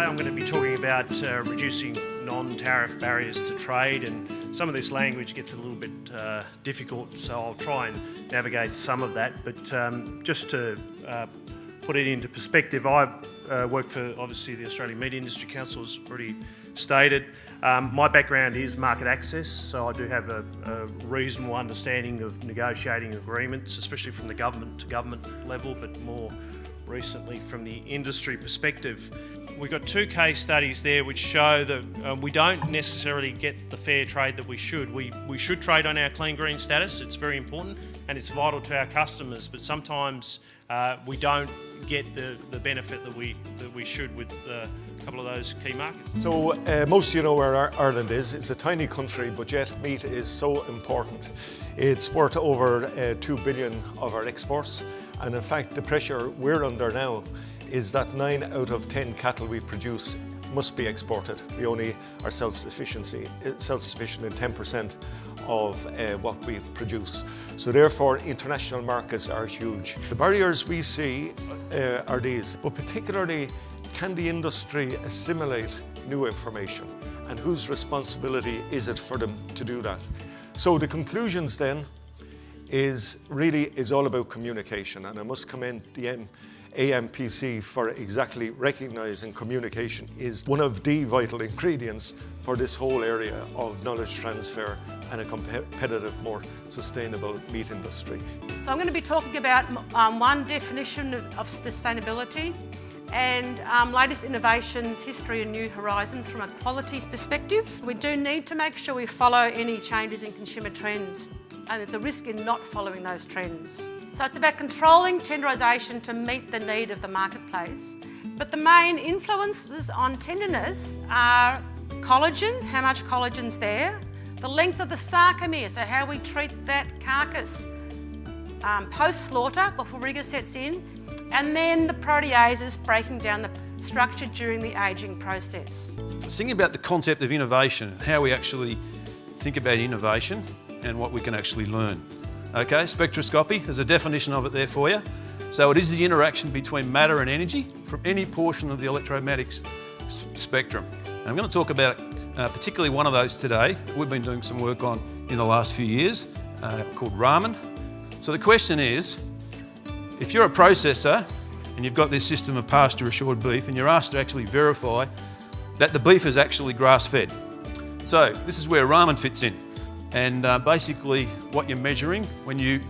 I'm going to be talking about reducing non-tariff barriers to trade, and some of this language gets a little bit difficult, so I'll try and navigate some of that. But just to put it into perspective, I work for, obviously, the Australian Meat Industry Council, as already stated. My background is market access, so I do have a reasonable understanding of negotiating agreements, especially from the government to government level, but more recently from the industry perspective. We've got two case studies there which show that we don't necessarily get the fair trade that we should. We should trade on our clean green status. It's very important and it's vital to our customers, but sometimes we don't get the benefit that we should with a couple of those key markets. So most of you know where Ireland is. It's a tiny country, but yet meat is so important. It's worth over 2 billion of our exports, and in fact the pressure we're under now is that 9 out of 10 cattle we produce must be exported. We only are self-sufficient in 10% of what we produce. So therefore international markets are huge. The barriers we see are these, but particularly, can the industry assimilate new information, and whose responsibility is it for them to do that? So the conclusions then is all about communication, and I must commend the AMPC for exactly recognising communication is one of the vital ingredients for this whole area of knowledge transfer and a competitive, more sustainable meat industry. So I'm going to be talking about one definition of sustainability and latest innovations, history and new horizons from a qualities perspective. We do need to make sure we follow any changes in consumer trends, and there's a risk in not following those trends. So it's about controlling tenderisation to meet the need of the marketplace. But the main influences on tenderness are collagen, how much collagen's there, the length of the sarcomere, so how we treat that carcass post-slaughter before rigour sets in, and then the proteases breaking down the structure during the ageing process. Thinking about the concept of innovation, how we actually think about innovation and what we can actually learn. Okay, spectroscopy, there's a definition of it there for you. So it is the interaction between matter and energy from any portion of the electromagnetic spectrum. And I'm going to talk about particularly one of those today. We've been doing some work on in the last few years called Raman. So the question is, if you're a processor and you've got this system of pasture assured beef and you're asked to actually verify that the beef is actually grass-fed. So this is where Raman fits in. And basically what you're measuring when you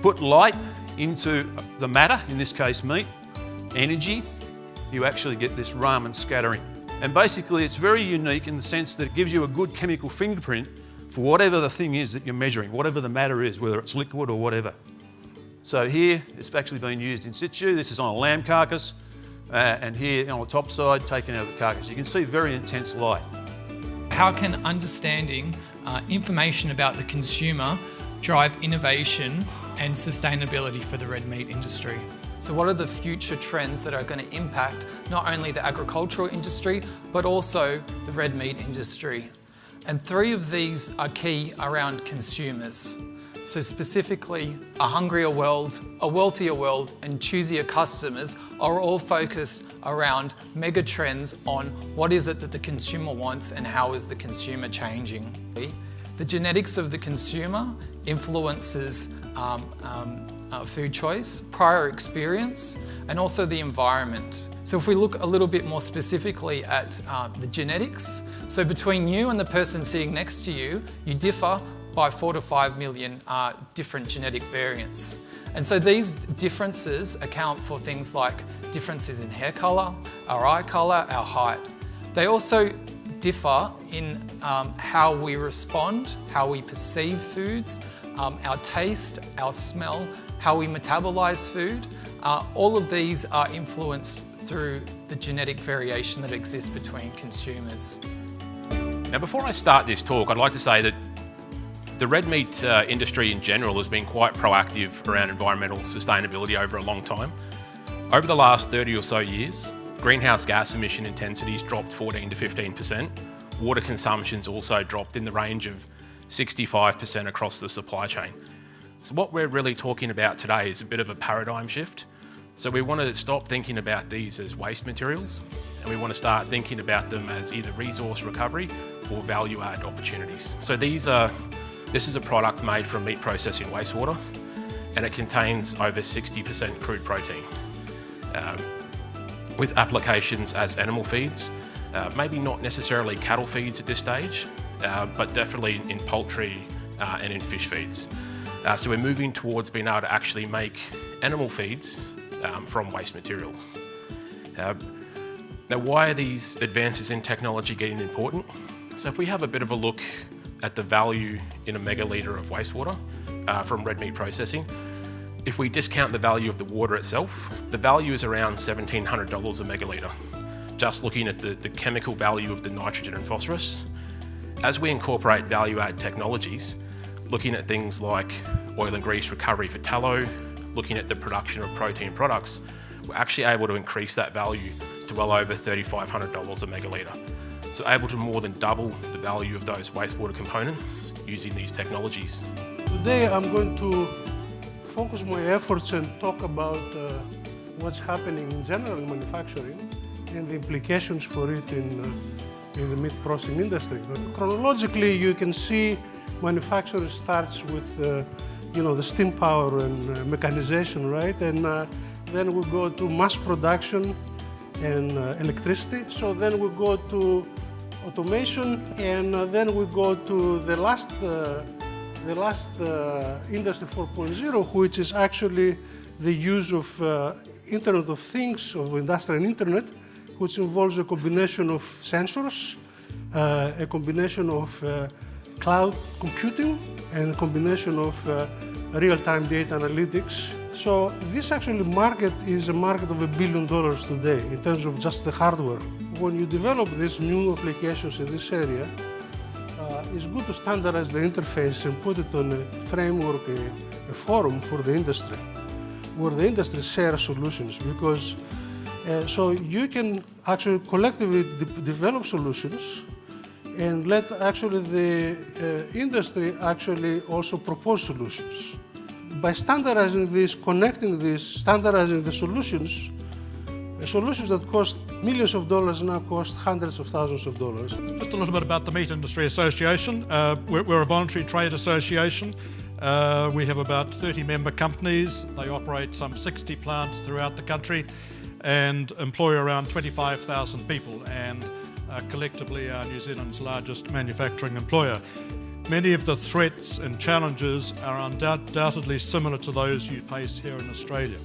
put light into the matter, in this case meat, energy, you actually get this Raman scattering. And basically it's very unique in the sense that it gives you a good chemical fingerprint for whatever the thing is that you're measuring, whatever the matter is, whether it's liquid or whatever. So here it's actually been used in situ. This is on a lamb carcass, and here on the top side taken out of the carcass. You can see very intense light. How can understanding information about the consumer drive innovation and sustainability for the red meat industry? So what are the future trends that are going to impact not only the agricultural industry, but also the red meat industry? And 3 of these are key around consumers. So specifically, a hungrier world, a wealthier world, and choosier customers are all focused around mega trends on what is it that the consumer wants and how is the consumer changing. The genetics of the consumer influences food choice, prior experience, and also the environment. So if we look a little bit more specifically at the genetics, so between you and the person sitting next to you, you differ by 4 to 5 million different genetic variants. And so these differences account for things like differences in hair colour, our eye colour, our height. They also differ in how we respond, how we perceive foods, our taste, our smell, how we metabolise food. All of these are influenced through the genetic variation that exists between consumers. Now, before I start this talk, I'd like to say that the red meat industry in general has been quite proactive around environmental sustainability over a long time. Over the last 30 or so years, greenhouse gas emission intensities dropped 14 to 15%. Water consumption's also dropped in the range of 65% across the supply chain. So what we're really talking about today is a bit of a paradigm shift. So we want to stop thinking about these as waste materials, and we want to start thinking about them as either resource recovery or value add opportunities. So this is a product made from meat processing wastewater, and it contains over 60% crude protein, with applications as animal feeds, maybe not necessarily cattle feeds at this stage, but definitely in poultry and in fish feeds. So we're moving towards being able to actually make animal feeds from waste materials. Now, why are these advances in technology getting important? So if we have a bit of a look at the value in a megalitre of wastewater from red meat processing, if we discount the value of the water itself, the value is around $1,700 a megalitre, just looking at the chemical value of the nitrogen and phosphorus. As we incorporate value-add technologies, looking at things like oil and grease recovery for tallow, looking at the production of protein products, we're actually able to increase that value to well over $3,500 a megalitre. So able to more than double the value of those wastewater components using these technologies. Today I'm going to focus my efforts and talk about what's happening in general in manufacturing and the implications for it in the meat processing industry. Chronologically, you can see manufacturing starts with the steam power and mechanization, right? And then we go to mass production and electricity. So then we go to automation, and then we go to the last Industry 4.0, which is actually the use of Internet of Things, of industrial internet, which involves a combination of sensors, a combination of cloud computing, and a combination of real-time data analytics. So this actually market is a market of $1 billion today in terms of just the hardware. When you develop these new applications in this area, it's good to standardize the interface and put it on a framework, a forum for the industry, where the industry shares solutions, because so you can actually collectively develop solutions and let actually the industry actually also propose solutions. By standardizing this, connecting this, standardizing the solutions that cost millions of dollars now cost hundreds of thousands of dollars. Just a little bit about the Meat Industry Association. We're a voluntary trade association. We have about 30 member companies. They operate some 60 plants throughout the country and employ around 25,000 people, and collectively are New Zealand's largest manufacturing employer. Many of the threats and challenges are undoubtedly similar to those you face here in Australia.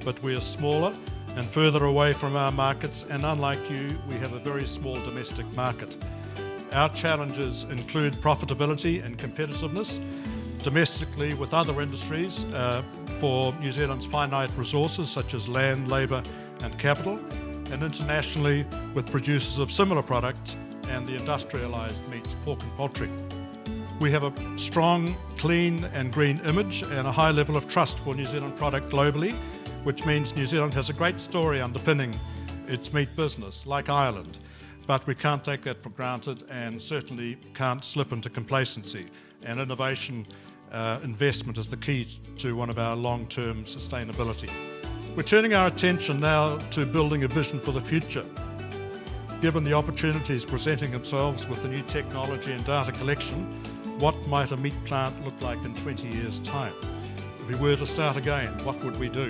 But we are smaller and further away from our markets, and unlike you, we have a very small domestic market. Our challenges include profitability and competitiveness, domestically with other industries for New Zealand's finite resources such as land, labour and capital, and internationally with producers of similar products and the industrialised meats, pork and poultry. We have a strong, clean and green image and a high level of trust for New Zealand product globally, which means New Zealand has a great story underpinning its meat business, like Ireland. But we can't take that for granted and certainly can't slip into complacency. And innovation investment is the key to one of our long-term sustainability. We're turning our attention now to building a vision for the future. Given the opportunities presenting themselves with the new technology and data collection, what might a meat plant look like in 20 years' time? If we were to start again, what would we do?